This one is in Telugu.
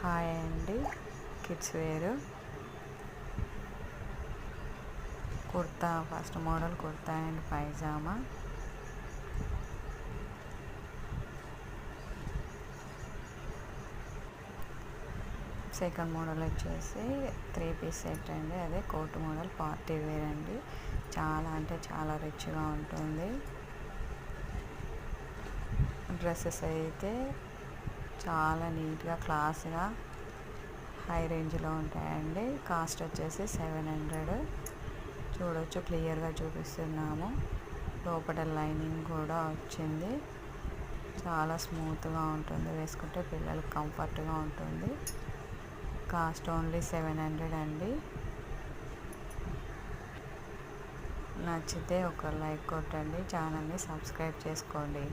హాయ్ అండి. Kids wear kurta, first model kurta and pyjama. Second model వచ్చేసి 3 పీస్ సెట్ అండి. అదే కోట్ మోడల్ పార్టీ వేర్ అండి. చాలా అంటే చాలా రిచ్గా ఉంటుంది. డ్రెస్సెస్ అయితే చాలా నీట్గా క్లాస్గా హై రేంజ్లో ఉంటాయండి. కాస్ట్ వచ్చేసి 700. చూడొచ్చు, క్లియర్గా చూపిస్తున్నాము. లోపల లైనింగ్ కూడా వచ్చింది. చాలా స్మూత్గా ఉంటుంది, వేసుకుంటే పిల్లలకు కంఫర్ట్గా ఉంటుంది. కాస్ట్ ఓన్లీ 700 అండి. నచ్చితే ఒక లైక్ కొట్టండి, ఛానల్ని సబ్స్క్రైబ్ చేసుకోండి.